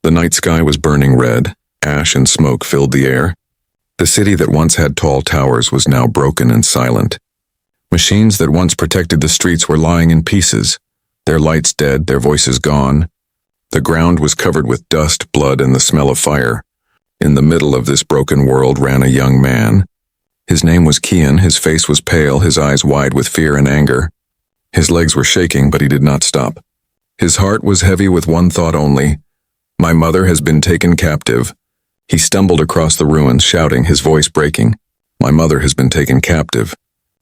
The night sky was burning red. Ash and smoke filled the air. The city that once had tall towers was now broken and silent. Machines that once protected the streets were lying in pieces, their lights dead, their voices gone. The ground was covered with dust, blood, and the smell of fire. In the middle of this broken world ran a young man. His name was Kian. His face was pale, his eyes wide with fear and anger. His legs were shaking, but he did not stop. His heart was heavy with one thought only. My mother has been taken captive. He stumbled across the ruins, shouting, his voice breaking. My mother has been taken captive.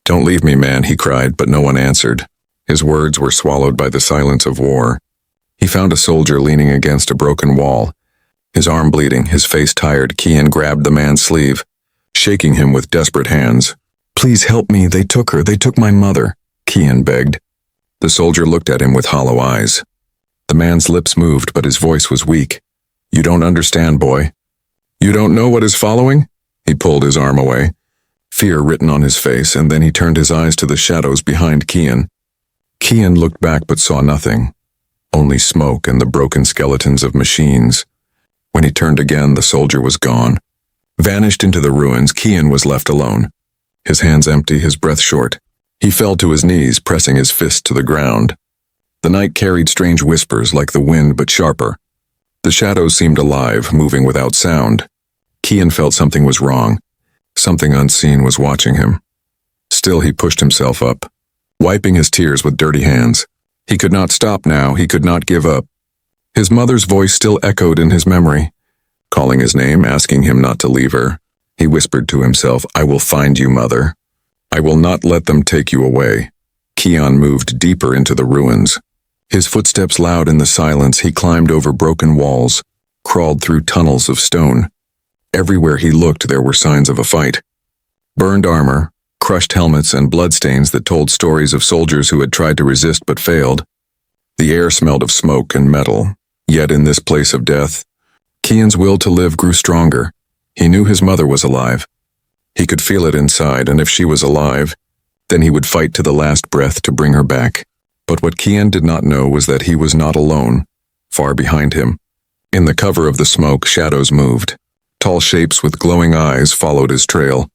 Don't leave me, man, he cried, but no one answered. His words were swallowed by the silence of war. He found a soldier leaning against a broken wall. His arm bleeding, his face tired, Kian grabbed the man's sleeve, shaking him with desperate hands. Please help me, they took her, they took my mother, Kian begged. The soldier looked at him with hollow eyes. The man's lips moved, but his voice was weak. You don't understand, boy. You don't know what is following? He pulled his arm away, fear written on his face, and then he turned his eyes to the shadows behind Kian. Kian looked back but saw nothing, only smoke and the broken skeletons of machines. When he turned again, the soldier was gone. Vanished into the ruins, Kian was left alone. His hands empty, his breath short. He fell to his knees, pressing his fist to the ground. The night carried strange whispers like the wind but sharper. The shadows seemed alive, moving without sound. Kian felt something was wrong. Something unseen was watching him. Still he pushed himself up, wiping his tears with dirty hands. He could not stop now, he could not give up. His mother's voice still echoed in his memory, calling his name, asking him not to leave her. He whispered to himself, I will find you, mother. I will not let them take you away. Kian moved deeper into the ruins. His footsteps loud in the silence, he climbed over broken walls, crawled through tunnels of stone. Everywhere he looked, there were signs of a fight. Burned armor, crushed helmets, and bloodstains that told stories of soldiers who had tried to resist but failed. The air smelled of smoke and metal, yet in this place of death, Kian's will to live grew stronger. He knew his mother was alive. He could feel it inside, and if she was alive, then he would fight to the last breath to bring her back. But what Kian did not know was that he was not alone. Far behind him, in the cover of the smoke, shadows moved. Tall shapes with glowing eyes followed his trail.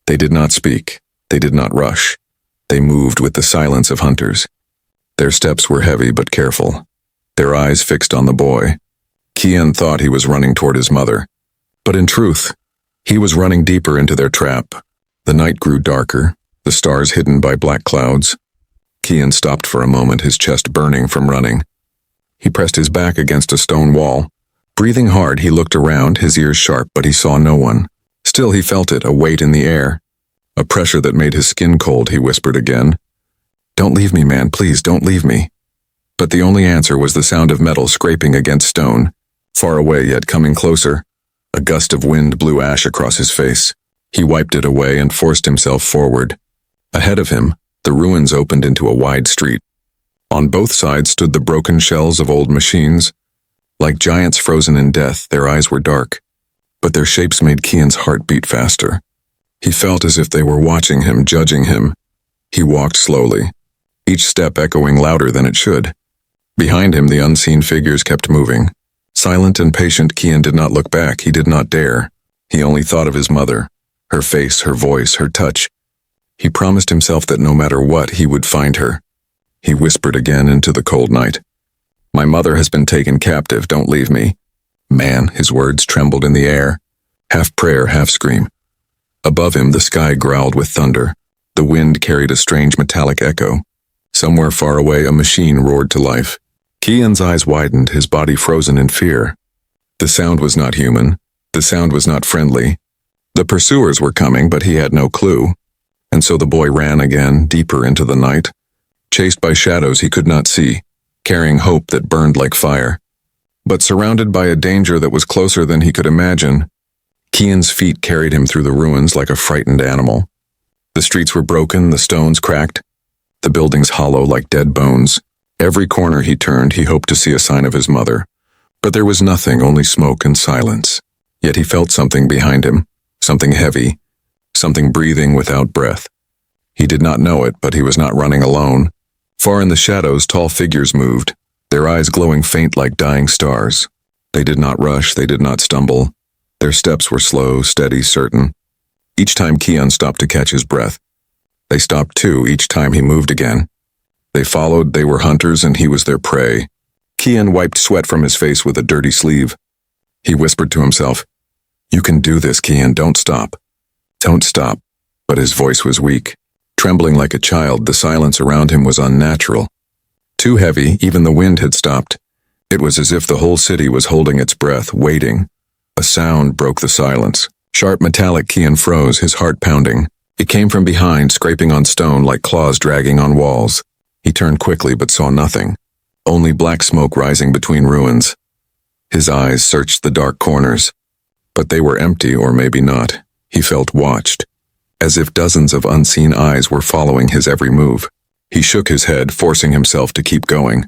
They did not speak. They did not rush. They moved with the silence of hunters. Their steps were heavy but careful, their eyes fixed on the boy. Kian thought he was running toward his mother, but in truth, he was running deeper into their trap. The night grew darker, the stars hidden by black clouds. Kian stopped for a moment, his chest burning from running. He pressed his back against a stone wall. Breathing hard, he looked around, his ears sharp, but he saw no one. Still he felt it, a weight in the air. A pressure that made his skin cold, he whispered again. Don't leave me, man, please don't leave me. But the only answer was the sound of metal scraping against stone. Far away, yet coming closer. A gust of wind blew ash across his face. He wiped it away and forced himself forward. Ahead of him, the ruins opened into a wide street. On both sides stood the broken shells of old machines. Like giants frozen in death, their eyes were dark, but their shapes made Kian's heart beat faster. He felt as if they were watching him, judging him. He walked slowly, each step echoing louder than it should. Behind him, the unseen figures kept moving. Silent and patient, Kian did not look back. He did not dare. He only thought of his mother, her face, her voice, her touch. He promised himself that no matter what, he would find her. He whispered again into the cold night. My mother has been taken captive, don't leave me. Man, his words trembled in the air, half prayer, half scream. Above him, the sky growled with thunder. The wind carried a strange metallic echo. Somewhere far away, a machine roared to life. Kian's eyes widened, his body frozen in fear. The sound was not human. The sound was not friendly. The pursuers were coming, but he had no clue. And so the boy ran again, deeper into the night, chased by shadows he could not see, carrying hope that burned like fire. But surrounded by a danger that was closer than he could imagine, Kian's feet carried him through the ruins like a frightened animal. The streets were broken, the stones cracked, the buildings hollow like dead bones. Every corner he turned, he hoped to see a sign of his mother. But there was nothing, only smoke and silence. Yet he felt something behind him, something heavy, something breathing without breath. He did not know it, but he was not running alone. Far in the shadows, tall figures moved, their eyes glowing faint like dying stars. They did not rush, they did not stumble. Their steps were slow, steady, certain. Each time Kian stopped to catch his breath. They stopped too each time he moved again. They followed, they were hunters, and he was their prey. Kian wiped sweat from his face with a dirty sleeve. He whispered to himself, "You can do this, Kian, don't stop. Don't stop." But his voice was weak. Trembling like a child, the silence around him was unnatural. Too heavy, even the wind had stopped. It was as if the whole city was holding its breath, waiting. A sound broke the silence. Sharp metallic. Kian froze, his heart pounding. It came from behind, scraping on stone like claws dragging on walls. He turned quickly but saw nothing. Only black smoke rising between ruins. His eyes searched the dark corners. But they were empty, or maybe not. He felt watched, as if dozens of unseen eyes were following his every move. He shook his head, forcing himself to keep going.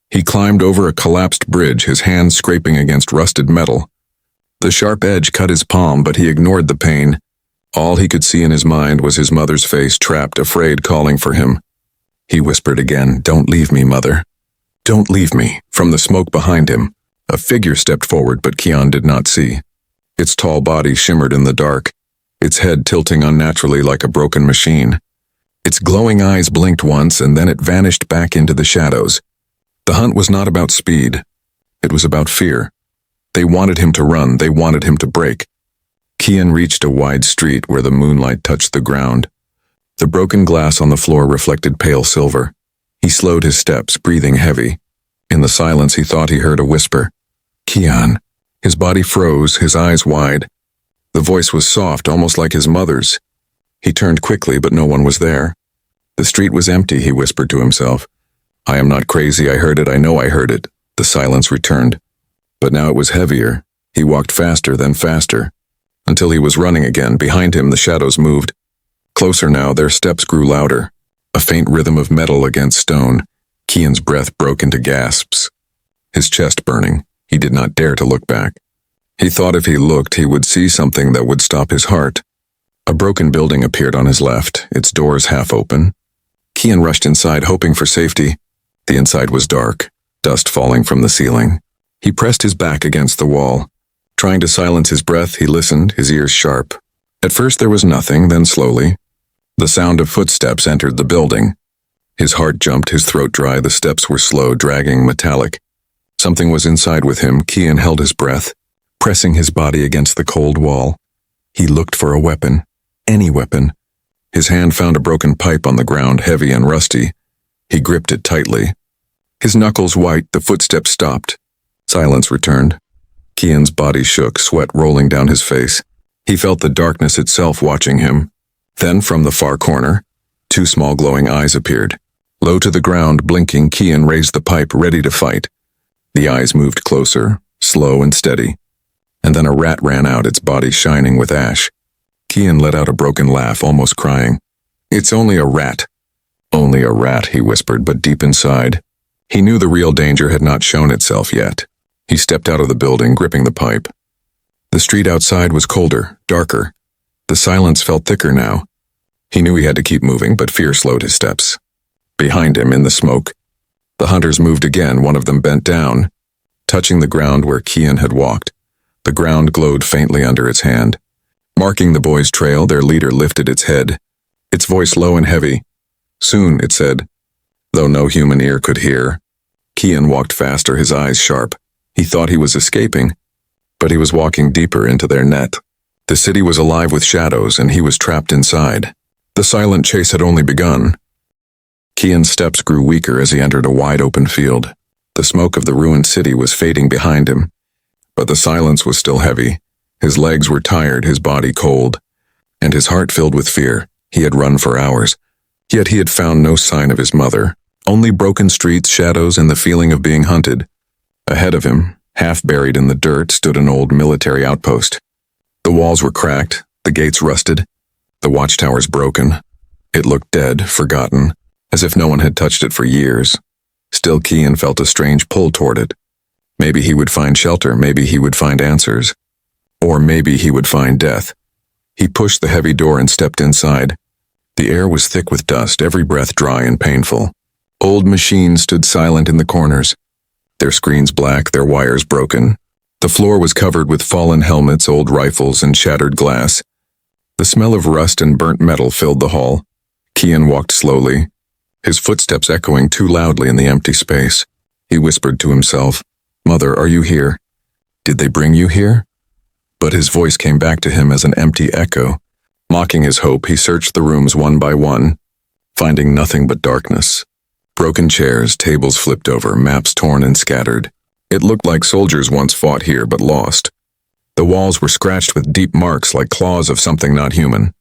He climbed over a collapsed bridge, his hands scraping against rusted metal. The sharp edge cut his palm, but he ignored the pain. All he could see in his mind was his mother's face, trapped, afraid, calling for him. He whispered again, "Don't leave me, Mother. Don't leave me." From the smoke behind him, a figure stepped forward, but Kian did not see. Its tall body shimmered in the dark, its head tilting unnaturally like a broken machine. Its glowing eyes blinked once, and then it vanished back into the shadows. The hunt was not about speed. It was about fear. They wanted him to run, they wanted him to break. Kian reached a wide street where the moonlight touched the ground. The broken glass on the floor reflected pale silver. He slowed his steps, breathing heavy. In the silence he thought he heard a whisper. "Kian." His body froze, his eyes wide. The voice was soft, almost like his mother's. He turned quickly, but no one was there. The street was empty, he whispered to himself. "I am not crazy, I heard it, I know I heard it." The silence returned. But now it was heavier. He walked faster, then faster, until he was running again. Behind him, the shadows moved. Closer now, their steps grew louder. A faint rhythm of metal against stone. Kian's breath broke into gasps. His chest burning. He did not dare to look back. He thought if he looked, he would see something that would stop his heart. A broken building appeared on his left, its doors half open. Kian rushed inside, hoping for safety. The inside was dark, dust falling from the ceiling. He pressed his back against the wall. Trying to silence his breath, he listened, his ears sharp. At first there was nothing, then slowly, the sound of footsteps entered the building. His heart jumped, his throat dry, the steps were slow, dragging, metallic. Something was inside with him. Kian held his breath, pressing his body against the cold wall. He looked for a weapon, any weapon. His hand found a broken pipe on the ground, heavy and rusty. He gripped it tightly. His knuckles white, the footsteps stopped. Silence returned. Kian's body shook, sweat rolling down his face. He felt the darkness itself watching him. Then, from the far corner, two small glowing eyes appeared. Low to the ground, blinking, Kian raised the pipe, ready to fight. The eyes moved closer, slow and steady. And then a rat ran out, its body shining with ash. Kian let out a broken laugh, almost crying. "It's only a rat." "Only a rat," he whispered, but deep inside, he knew the real danger had not shown itself yet. He stepped out of the building, gripping the pipe. The street outside was colder, darker. The silence felt thicker now. He knew he had to keep moving, but fear slowed his steps. Behind him, in the smoke, the hunters moved again, one of them bent down, touching the ground where Kian had walked. The ground glowed faintly under its hand. Marking the boy's trail, their leader lifted its head, its voice low and heavy. "Soon," it said, though no human ear could hear. Kian walked faster, his eyes sharp. He thought he was escaping, but he was walking deeper into their net. The city was alive with shadows, and he was trapped inside. The silent chase had only begun. Kian's steps grew weaker as he entered a wide-open field. The smoke of the ruined city was fading behind him, but the silence was still heavy. His legs were tired, his body cold, and his heart filled with fear. He had run for hours, yet he had found no sign of his mother, only broken streets, shadows, and the feeling of being hunted. Ahead of him, half buried in the dirt, stood an old military outpost. The walls were cracked, the gates rusted, the watchtowers broken. It looked dead, forgotten, as if no one had touched it for years. Still, Kian felt a strange pull toward it. Maybe he would find shelter, maybe he would find answers, or maybe he would find death. He pushed the heavy door and stepped inside. The air was thick with dust, every breath dry and painful. Old machines stood silent in the corners, their screens black, their wires broken. The floor was covered with fallen helmets, old rifles, and shattered glass. The smell of rust and burnt metal filled the hall. Kian walked slowly, his footsteps echoing too loudly in the empty space. He whispered to himself, "Mother, are you here? Did they bring you here?" But his voice came back to him as an empty echo. Mocking his hope, he searched the rooms one by one, finding nothing but darkness. Broken chairs, tables flipped over, maps torn and scattered. It looked like soldiers once fought here but lost. The walls were scratched with deep marks like claws of something not human.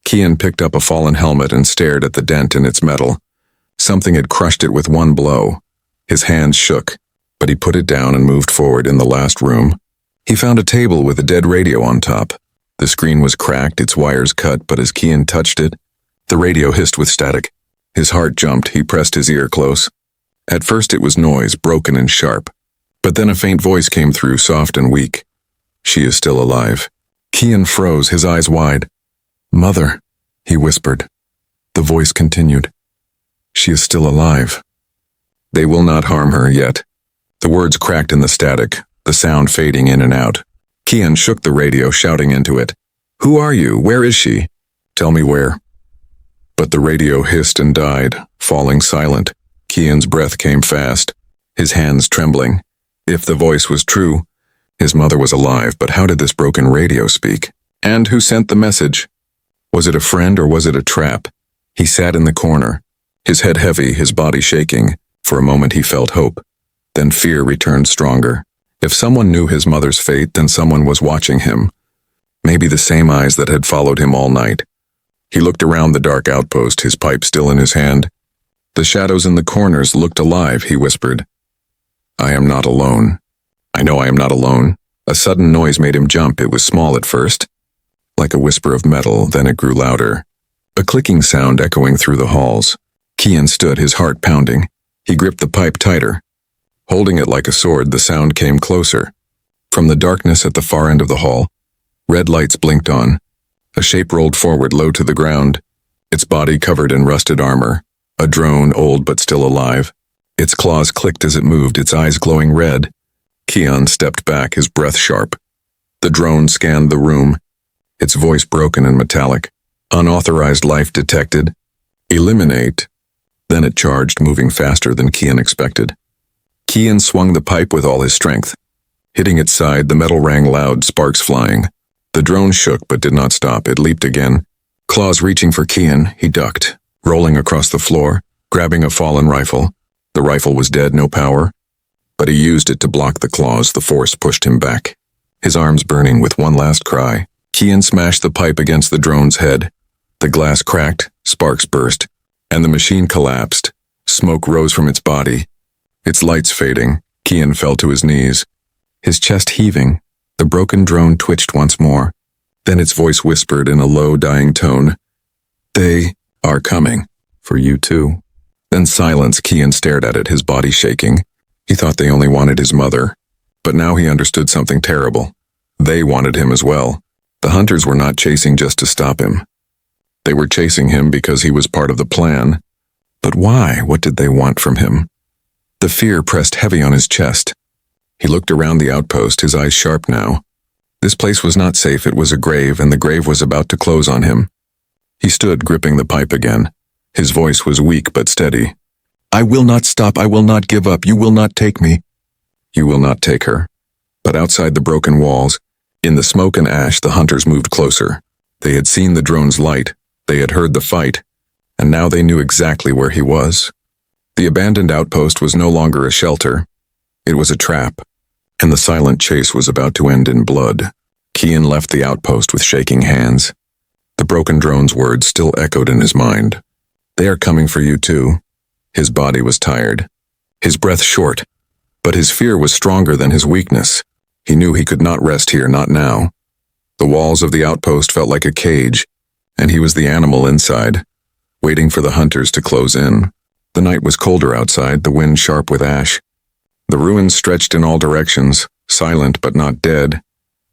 Kian picked up a fallen helmet and stared at the dent in its metal. Something had crushed it with one blow. His hands shook, but he put it down and moved forward in the last room. He found a table with a dead radio on top. The screen was cracked, its wires cut, but as Kian touched it, the radio hissed with static. His heart jumped, he pressed his ear close. At first it was noise, broken and sharp. But then a faint voice came through, soft and weak. "She is still alive." Kian froze, his eyes wide. "Mother," he whispered. The voice continued. "She is still alive. They will not harm her yet." The words cracked in the static, the sound fading in and out. Kian shook the radio, shouting into it. "Who are you? Where is she? Tell me where." But the radio hissed and died, falling silent. Kian's breath came fast, his hands trembling. If the voice was true, his mother was alive, but how did this broken radio speak? And who sent the message? Was it a friend or was it a trap? He sat in the corner, his head heavy, his body shaking. For a moment he felt hope. Then fear returned stronger. If someone knew his mother's fate, then someone was watching him. Maybe the same eyes that had followed him all night. He looked around the dark outpost, his pipe still in his hand. The shadows in the corners looked alive, he whispered. "I am not alone. I know I am not alone." A sudden noise made him jump. It was small at first, like a whisper of metal, then it grew louder. A clicking sound echoing through the halls. Kian stood, his heart pounding. He gripped the pipe tighter. Holding it like a sword, the sound came closer. From the darkness at the far end of the hall, red lights blinked on. A shape rolled forward low to the ground, its body covered in rusted armor. A drone, old but still alive. Its claws clicked as it moved, its eyes glowing red. Kian stepped back, his breath sharp. The drone scanned the room, its voice broken and metallic. "Unauthorized life detected. Eliminate." Then it charged, moving faster than Kian expected. Kian swung the pipe with all his strength. Hitting its side, the metal rang loud, sparks flying. The drone shook but did not stop. It leaped again. Claws reaching for Kian, he ducked, rolling across the floor, grabbing a fallen rifle. The rifle was dead, no power. But he used it to block the claws. The force pushed him back. His arms burning with one last cry. Kian smashed the pipe against the drone's head. The glass cracked, sparks burst, and the machine collapsed. Smoke rose from its body. Its lights fading, Kian fell to his knees. His chest heaving, the broken drone twitched once more. Then its voice whispered in a low, dying tone, "They are coming. For you too." Then silence. Kian stared at it, his body shaking. He thought they only wanted his mother. But now he understood something terrible. They wanted him as well. The hunters were not chasing just to stop him. They were chasing him because he was part of the plan. But why? What did they want from him? The fear pressed heavy on his chest. He looked around the outpost, his eyes sharp now. This place was not safe. It was a grave, and the grave was about to close on him. He stood, gripping the pipe again. His voice was weak but steady. "I will not stop. I will not give up. You will not take me." "You will not take her." But outside the broken walls, in the smoke and ash, the hunters moved closer. They had seen the drone's light. They had heard the fight. And now they knew exactly where he was. The abandoned outpost was no longer a shelter. It was a trap. And the silent chase was about to end in blood. Kian left the outpost with shaking hands. The broken drone's words still echoed in his mind. "They are coming for you too." His body was tired, his breath short, but his fear was stronger than his weakness. He knew he could not rest here, not now. The walls of the outpost felt like a cage, and he was the animal inside, waiting for the hunters to close in. The night was colder outside, the wind sharp with ash. The ruins stretched in all directions, silent but not dead.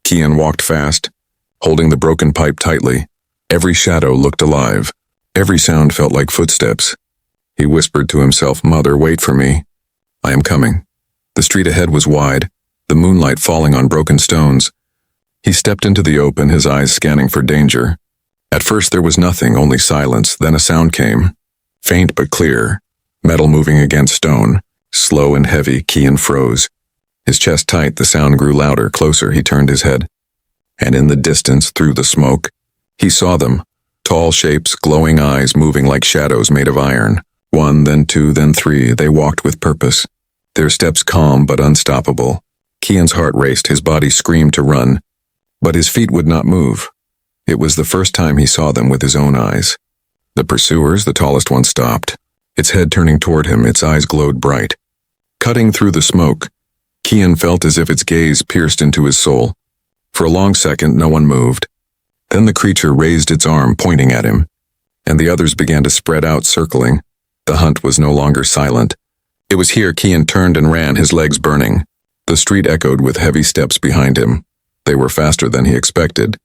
Kian walked fast, holding the broken pipe tightly. Every shadow looked alive. Every sound felt like footsteps. He whispered to himself, "Mother, wait for me. I am coming." The street ahead was wide, the moonlight falling on broken stones. He stepped into the open, his eyes scanning for danger. At first there was nothing, only silence, then a sound came. Faint but clear, metal moving against stone. Slow and heavy, Kian froze. His chest tight, the sound grew louder, closer. He turned his head. And in the distance, through the smoke, he saw them. Tall shapes, glowing eyes moving like shadows made of iron. One, then two, then three. They walked with purpose. Their steps calm but unstoppable. Kian's heart raced, his body screamed to run. But his feet would not move. It was the first time he saw them with his own eyes. The pursuers, the tallest one, stopped. Its head turning toward him, its eyes glowed bright. Cutting through the smoke, Kian felt as if its gaze pierced into his soul. For a long second, no one moved. Then the creature raised its arm, pointing at him, and the others began to spread out, circling. The hunt was no longer silent. It was here Kian turned and ran, his legs burning. The street echoed with heavy steps behind him. They were faster than he expected.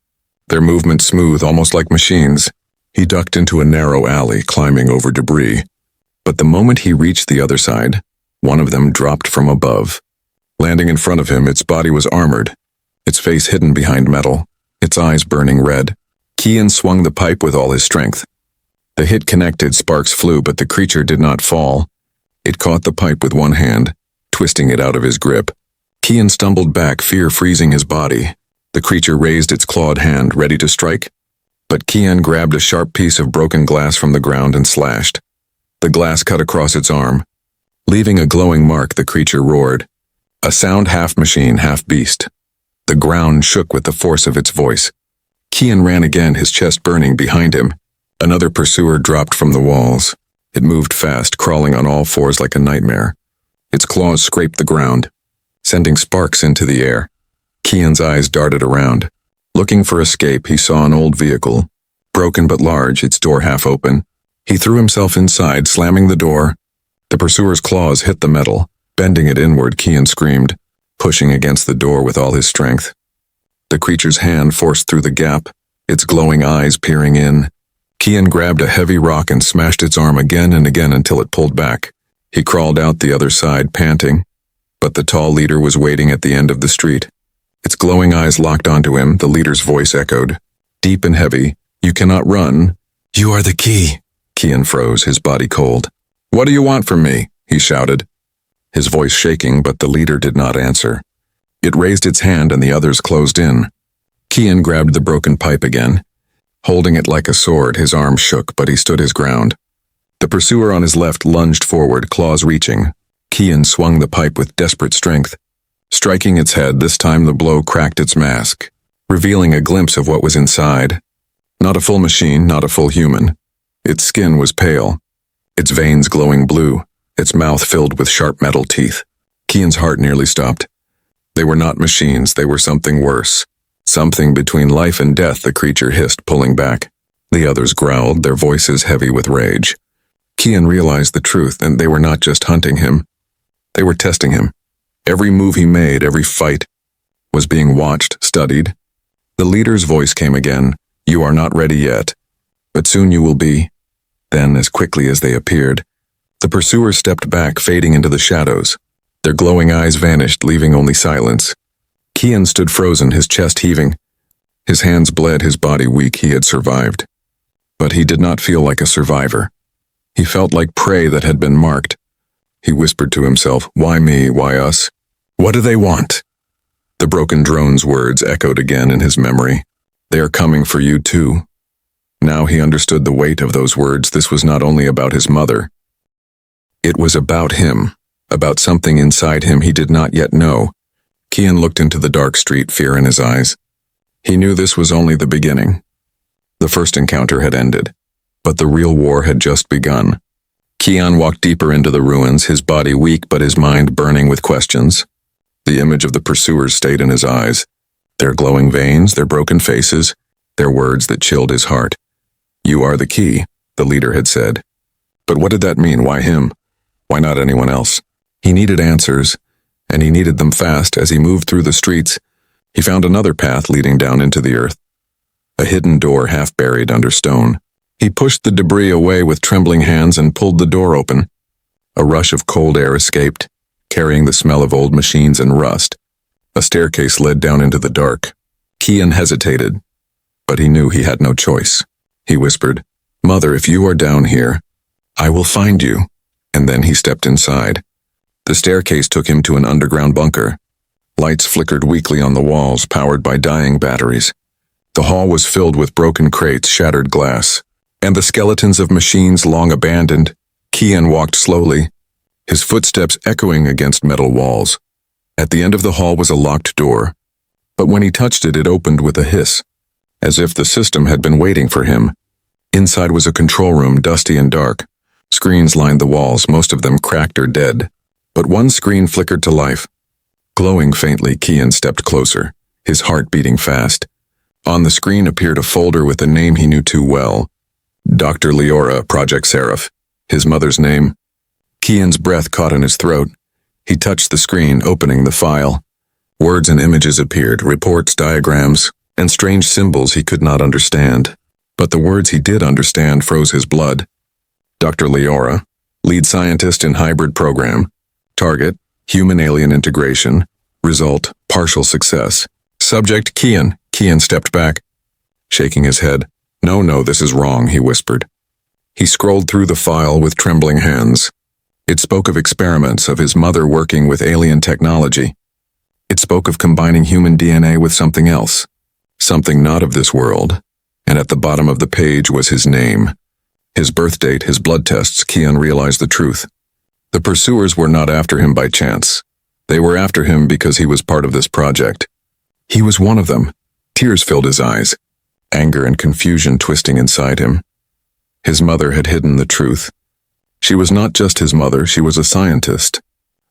Their movement smooth, almost like machines. He ducked into a narrow alley, climbing over debris. But the moment he reached the other side, one of them dropped from above. Landing in front of him, its body was armored, its face hidden behind metal, its eyes burning red. Kian swung the pipe with all his strength. The hit connected, sparks flew, but the creature did not fall. It caught the pipe with one hand, twisting it out of his grip. Kian stumbled back, fear freezing his body. The creature raised its clawed hand, ready to strike. But Kian grabbed a sharp piece of broken glass from the ground and slashed. The glass cut across its arm. Leaving a glowing mark, the creature roared. A sound half machine, half beast. The ground shook with the force of its voice. Kian ran again, his chest burning behind him. Another pursuer dropped from the walls. It moved fast, crawling on all fours like a nightmare. Its claws scraped the ground, sending sparks into the air. Kian's eyes darted around. Looking for escape, he saw an old vehicle, broken but large, its door half open. He threw himself inside, slamming the door. The pursuer's claws hit the metal, bending it inward. Kian screamed, pushing against the door with all his strength. The creature's hand forced through the gap, its glowing eyes peering in. Kian grabbed a heavy rock and smashed its arm again and again until it pulled back. He crawled out the other side, panting. But the tall leader was waiting at the end of the street. Its glowing eyes locked onto him, the leader's voice echoed. Deep and heavy, "You cannot run. You are the key." Kian froze, his body cold. "What do you want from me?" he shouted. His voice shaking, but the leader did not answer. It raised its hand and the others closed in. Kian grabbed the broken pipe again. Holding it like a sword, his arm shook, but he stood his ground. The pursuer on his left lunged forward, claws reaching. Kian swung the pipe with desperate strength. Striking its head, this time the blow cracked its mask, revealing a glimpse of what was inside. Not a full machine, not a full human. Its skin was pale, its veins glowing blue, its mouth filled with sharp metal teeth. Kian's heart nearly stopped. They were not machines, they were something worse. Something between life and death, the creature hissed, pulling back. The others growled, their voices heavy with rage. Kian realized the truth, and they were not just hunting him. They were testing him. Every move he made, every fight, was being watched, studied. The leader's voice came again. "You are not ready yet, but soon you will be." Then, as quickly as they appeared, the pursuers stepped back, fading into the shadows. Their glowing eyes vanished, leaving only silence. Kian stood frozen, his chest heaving. His hands bled, his body weak. He had survived. But he did not feel like a survivor. He felt like prey that had been marked. He whispered to himself, "Why me? Why us? What do they want?" The broken drone's words echoed again in his memory. "They are coming for you too." Now he understood the weight of those words. This was not only about his mother. It was about him, about something inside him he did not yet know. Kian looked into the dark street, fear in his eyes. He knew this was only the beginning. The first encounter had ended, but the real war had just begun. Kian walked deeper into the ruins, his body weak but his mind burning with questions. The image of the pursuers stayed in his eyes, their glowing veins, their broken faces, their words that chilled his heart. "You are the key," the leader had said. But what did that mean? Why him? Why not anyone else? He needed answers, and he needed them fast. As he moved through the streets, he found another path leading down into the earth. A hidden door half buried under stone. He pushed the debris away with trembling hands and pulled the door open. A rush of cold air escaped, carrying the smell of old machines and rust. A staircase led down into the dark. Kian hesitated, but he knew he had no choice. He whispered, "Mother, if you are down here, I will find you." And then he stepped inside. The staircase took him to an underground bunker. Lights flickered weakly on the walls, powered by dying batteries. The hall was filled with broken crates, shattered glass, and the skeletons of machines long abandoned. Kian walked slowly, his footsteps echoing against metal walls. At the end of the hall was a locked door, but when he touched it, it opened with a hiss, as if the system had been waiting for him. Inside was a control room, dusty and dark. Screens lined the walls, most of them cracked or dead. But one screen flickered to life. Glowing faintly, Kian stepped closer, his heart beating fast. On the screen appeared a folder with a name he knew too well. Dr. Leora, Project Seraph. His mother's name. Kian's breath caught in his throat. He touched the screen, opening the file. Words and images appeared, reports, diagrams, and strange symbols he could not understand. But the words he did understand froze his blood. Dr. Leora, lead scientist in hybrid program. Target, human-alien integration. Result, partial success. Subject, Kian. Kian stepped back, shaking his head. No, this is wrong," he whispered. He scrolled through the file with trembling hands. It spoke of experiments, of his mother working with alien technology. It spoke of combining human DNA with something else, something not of this world. And at the bottom of the page was his name. His birth date, his blood tests. Kian realized the truth. The pursuers were not after him by chance. They were after him because he was part of this project. He was one of them. Tears filled his eyes, anger and confusion twisting inside him. His mother had hidden the truth. She was not just his mother, she was a scientist,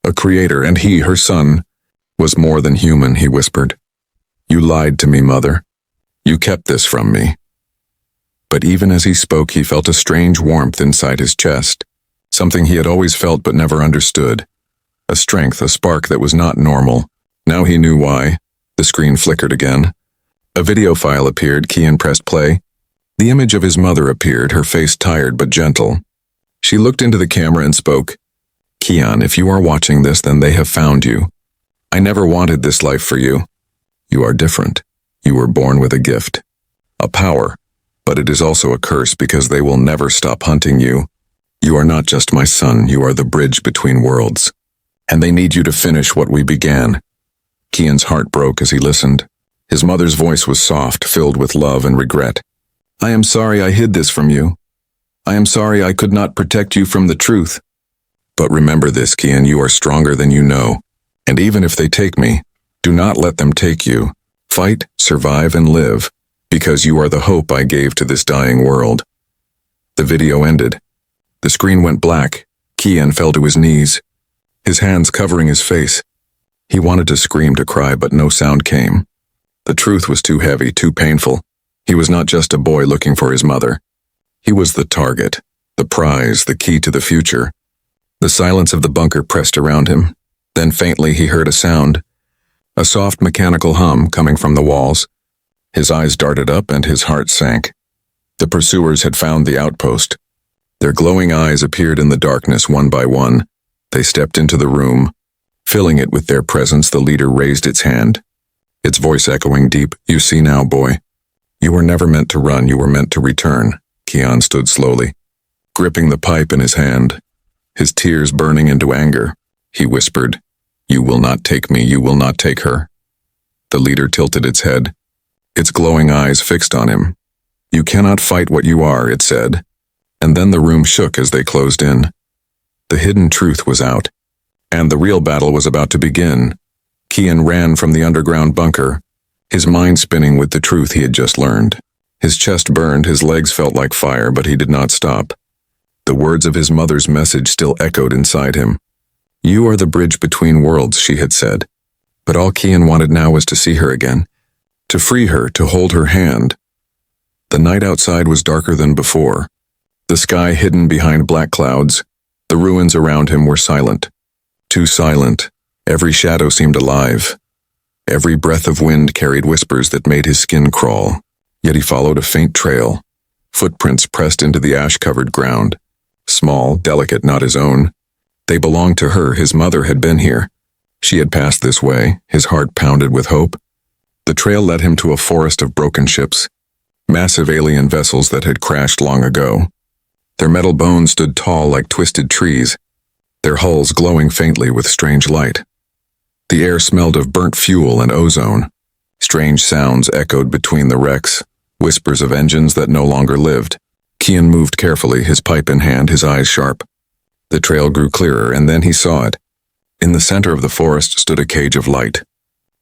a creator, and he, her son, was more than human, he whispered. "You lied to me, Mother. You kept this from me." But even as he spoke, he felt a strange warmth inside his chest, something he had always felt but never understood. A strength, a spark that was not normal. Now he knew why. The screen flickered again. A video file appeared. Kian pressed play. The image of his mother appeared, her face tired but gentle. She looked into the camera and spoke. "Kian, if you are watching this, then they have found you. I never wanted this life for you. You are different. You were born with a gift, a power, but it is also a curse because they will never stop hunting you. You are not just my son, you are the bridge between worlds. And they need you to finish what we began." Kian's heart broke as he listened. His mother's voice was soft, filled with love and regret. "I am sorry I hid this from you. I am sorry I could not protect you from the truth. But remember this, Kian, you are stronger than you know. And even if they take me, do not let them take you. Fight, survive, and live, because you are the hope I gave to this dying world." The video ended. The screen went black. Kian fell to his knees, his hands covering his face. He wanted to scream, to cry, but no sound came. The truth was too heavy, too painful. He was not just a boy looking for his mother. He was the target, the prize, the key to the future. The silence of the bunker pressed around him. Then faintly he heard a sound, a soft mechanical hum coming from the walls. His eyes darted up and his heart sank. The pursuers had found the outpost. Their glowing eyes appeared in the darkness one by one. They stepped into the room. Filling it with their presence, the leader raised its hand, its voice echoing deep. "You see now, boy. You were never meant to run, you were meant to return." Kian stood slowly, gripping the pipe in his hand, his tears burning into anger. He whispered, "You will not take me, you will not take her." The leader tilted its head, its glowing eyes fixed on him. "You cannot fight what you are," it said. And then the room shook as they closed in. The hidden truth was out, and the real battle was about to begin. Kian ran from the underground bunker, his mind spinning with the truth he had just learned. His chest burned, his legs felt like fire, but he did not stop. The words of his mother's message still echoed inside him. "You are the bridge between worlds," she had said. But all Kian wanted now was to see her again, to free her, to hold her hand. The night outside was darker than before, the sky hidden behind black clouds. The ruins around him were silent, too silent. Every shadow seemed alive. Every breath of wind carried whispers that made his skin crawl. Yet he followed a faint trail, footprints pressed into the ash-covered ground. Small, delicate, not his own. They belonged to her, his mother had been here. She had passed this way, his heart pounded with hope. The trail led him to a forest of broken ships, massive alien vessels that had crashed long ago. Their metal bones stood tall like twisted trees, their hulls glowing faintly with strange light. The air smelled of burnt fuel and ozone. Strange sounds echoed between the wrecks, whispers of engines that no longer lived. Kian moved carefully, his pipe in hand, his eyes sharp. The trail grew clearer, and then he saw it. In the center of the forest stood a cage of light.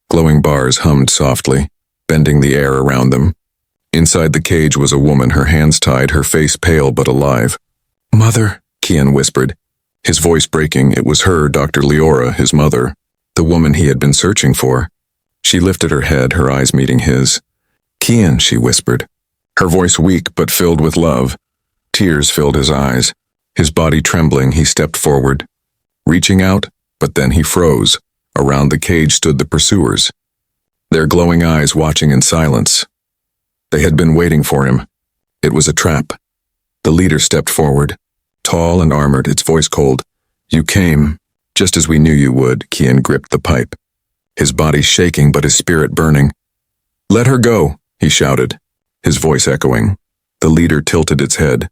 Glowing bars hummed softly, bending the air around them. Inside the cage was a woman, her hands tied, her face pale but alive. "Mother," Kian whispered, his voice breaking. It was her, Dr. Leora, his mother, the woman he had been searching for. She lifted her head, her eyes meeting his. "Kian," she whispered, her voice weak but filled with love. Tears filled his eyes. His body trembling, he stepped forward, reaching out, but then he froze. Around the cage stood the pursuers, their glowing eyes watching in silence. They had been waiting for him. It was a trap. The leader stepped forward, tall and armored, its voice cold. "You came, just as we knew you would." Kian gripped the pipe, his body shaking but his spirit burning. "Let her go," he shouted, his voice echoing. The leader tilted its head.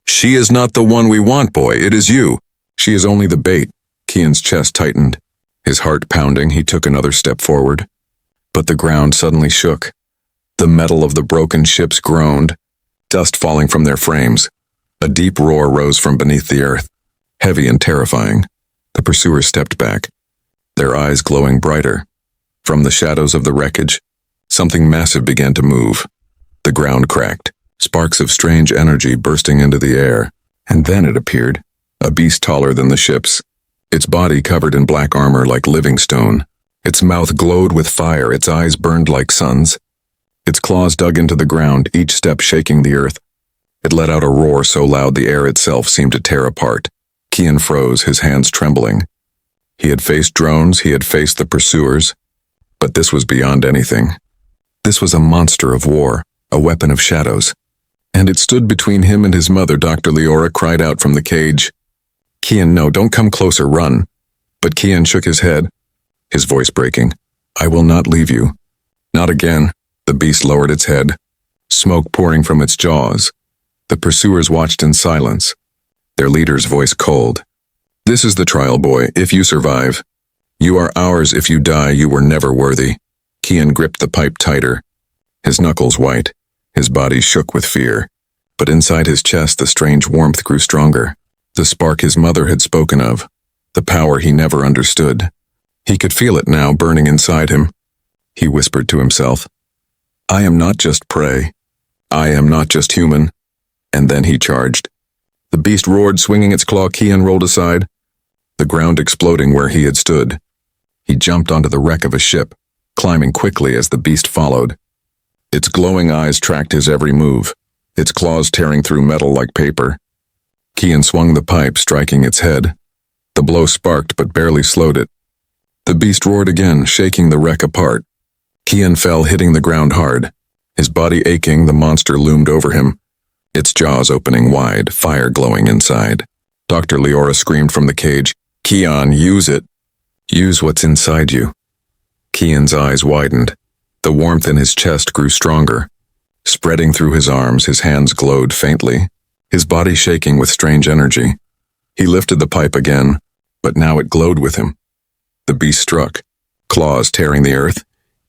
"She is not the one we want, boy. It is you. She is only the bait." Kian's chest tightened. His heart pounding, he took another step forward. But the ground suddenly shook. The metal of the broken ships groaned, dust falling from their frames. A deep roar rose from beneath the earth, heavy and terrifying. The pursuers stepped back, their eyes glowing brighter. From the shadows of the wreckage, something massive began to move. The ground cracked, sparks of strange energy bursting into the air. And then it appeared, a beast taller than the ships, its body covered in black armor like living stone. Its mouth glowed with fire, its eyes burned like suns. Its claws dug into the ground, each step shaking the earth. It let out a roar so loud the air itself seemed to tear apart. Kian froze, his hands trembling. He had faced drones, he had faced the pursuers, but this was beyond anything. This was a monster of war, a weapon of shadows. And it stood between him and his mother. Dr. Leora cried out from the cage. "Kian, no, don't come closer, run." But Kian shook his head, his voice breaking. "I will not leave you. Not again." The beast lowered its head, smoke pouring from its jaws. The pursuers watched in silence, their leader's voice cold. "This is the trial, boy. If you survive, you are ours. If you die, you were never worthy." Kian gripped the pipe tighter, his knuckles white, his body shook with fear. But inside his chest the strange warmth grew stronger. The spark his mother had spoken of, the power he never understood. He could feel it now burning inside him. He whispered to himself, "I am not just prey. I am not just human." And then he charged. The beast roared, swinging its claw. Kian rolled aside, the ground exploding where he had stood. He jumped onto the wreck of a ship, climbing quickly as the beast followed. Its glowing eyes tracked his every move, its claws tearing through metal like paper. Kian swung the pipe, striking its head. The blow sparked but barely slowed it. The beast roared again, shaking the wreck apart. Kian fell, hitting the ground hard. His body aching, the monster loomed over him, its jaws opening wide, fire glowing inside. Dr. Leora screamed from the cage, "Kian, use it. Use what's inside you." Kian's eyes widened. The warmth in his chest grew stronger. Spreading through his arms, his hands glowed faintly, his body shaking with strange energy. He lifted the pipe again, but now it glowed with him. The beast struck, claws tearing the earth.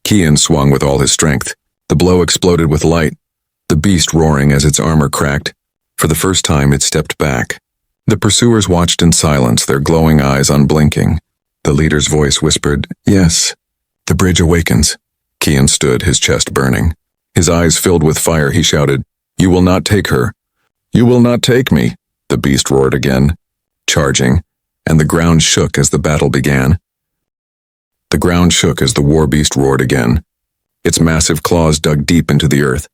Kian swung with all his strength. The blow exploded with light, the beast roaring as its armor cracked. For the first time, it stepped back. The pursuers watched in silence, their glowing eyes unblinking. The leader's voice whispered, "Yes, the bridge awakens." Kian stood, his chest burning. His eyes filled with fire, he shouted, "You will not take her. You will not take me." The beast roared again, charging, and the ground shook as the battle began. The ground shook as the war beast roared again. Its massive claws dug deep into the earth,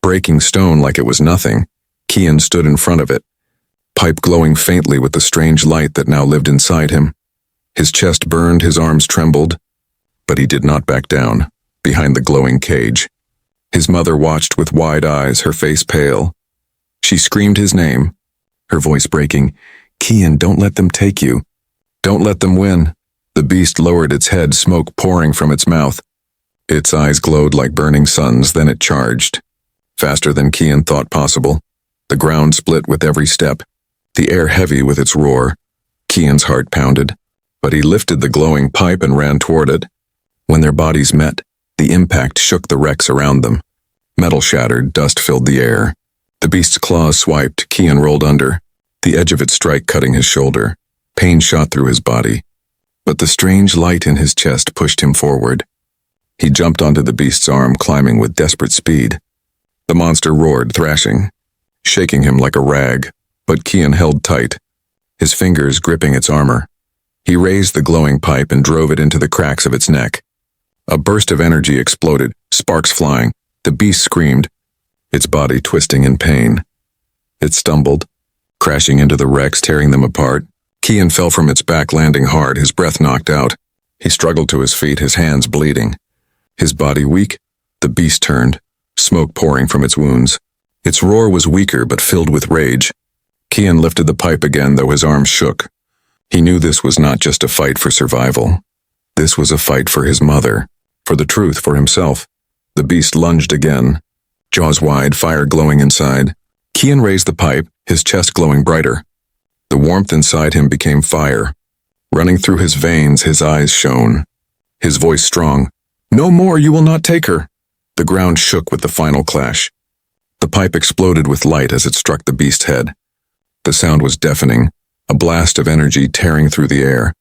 breaking stone like it was nothing. Kian stood in front of it, pipe glowing faintly with the strange light that now lived inside him. His chest burned, his arms trembled, but he did not back down, behind the glowing cage. His mother watched with wide eyes, her face pale. She screamed his name, her voice breaking, "Kian, don't let them take you. Don't let them win." The beast lowered its head, smoke pouring from its mouth. Its eyes glowed like burning suns, then it charged. Faster than Kian thought possible. The ground split with every step, the air heavy with its roar. Kian's heart pounded, but he lifted the glowing pipe and ran toward it. When their bodies met, the impact shook the wrecks around them. Metal shattered, dust filled the air. The beast's claws swiped, Kian rolled under, the edge of its strike cutting his shoulder. Pain shot through his body, but the strange light in his chest pushed him forward. He jumped onto the beast's arm, climbing with desperate speed. The monster roared, thrashing, shaking him like a rag, but Kian held tight, his fingers gripping its armor. He raised the glowing pipe and drove it into the cracks of its neck. A burst of energy exploded, sparks flying. The beast screamed, its body twisting in pain. It stumbled, crashing into the wrecks, tearing them apart. Kian fell from its back, landing hard, his breath knocked out. He struggled to his feet, his hands bleeding. His body weak, the beast turned, smoke pouring from its wounds. Its roar was weaker but filled with rage. Kian lifted the pipe again, though his arms shook. He knew this was not just a fight for survival. This was a fight for his mother, for the truth, for himself. The beast lunged again, jaws wide, fire glowing inside. Kian raised the pipe, his chest glowing brighter. The warmth inside him became fire. Running through his veins, his eyes shone. His voice strong. "No more, you will not take her." The ground shook with the final clash. The pipe exploded with light as it struck the beast's head. The sound was deafening, a blast of energy tearing through the air.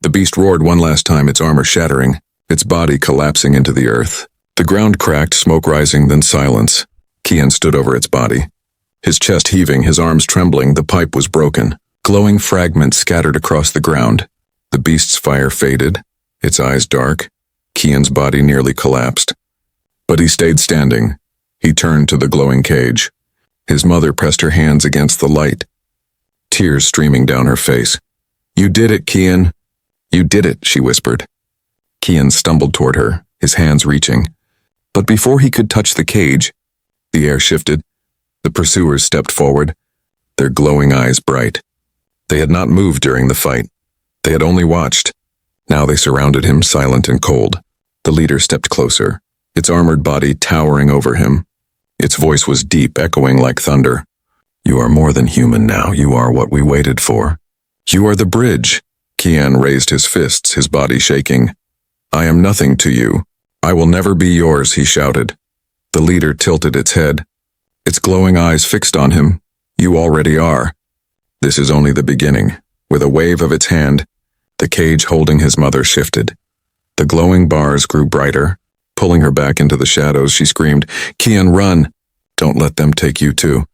The beast roared one last time, its armor shattering, its body collapsing into the earth. The ground cracked, smoke rising, then silence. Kian stood over its body, his chest heaving, his arms trembling. The pipe was broken. Glowing fragments scattered across the ground. The beast's fire faded, its eyes dark. Kian's body nearly collapsed. But he stayed standing. He turned to the glowing cage. His mother pressed her hands against the light, tears streaming down her face. "You did it, Kian. You did it," she whispered. Kian stumbled toward her, his hands reaching. But before he could touch the cage, the air shifted. The pursuers stepped forward, their glowing eyes bright. They had not moved during the fight. They had only watched. Now they surrounded him, silent and cold. The leader stepped closer, its armored body towering over him. Its voice was deep, echoing like thunder. "You are more than human now. You are what we waited for. You are the bridge." Kian raised his fists, his body shaking. "I am nothing to you. I will never be yours," he shouted. The leader tilted its head, its glowing eyes fixed on him. "You already are." This is only the beginning. With a wave of its hand, the cage holding his mother shifted. The glowing bars grew brighter. Pulling her back into the shadows, she screamed, "Kian, run! Don't let them take you too."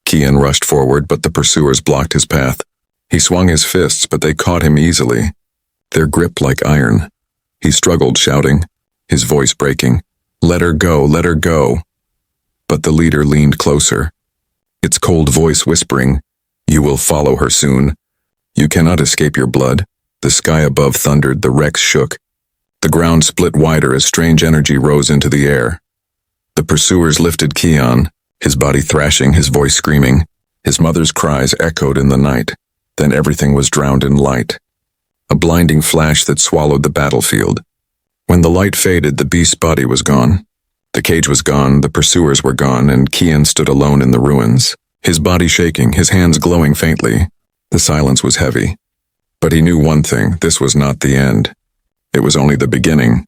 Kian rushed forward, but the pursuers blocked his path. He swung his fists, but they caught him easily, their grip like iron. He struggled, shouting, his voice breaking, "Let her go, let her go." But the leader leaned closer, its cold voice whispering, "You will follow her soon. You cannot escape your blood." The sky above thundered, the wrecks shook. The ground split wider as strange energy rose into the air. The pursuers lifted Kian, his body thrashing, his voice screaming. His mother's cries echoed in the night. Then everything was drowned in light, a blinding flash that swallowed the battlefield. When the light faded, the beast's body was gone. The cage was gone, the pursuers were gone, and Kian stood alone in the ruins, his body shaking, his hands glowing faintly. The silence was heavy. But he knew one thing, this was not the end. It was only the beginning.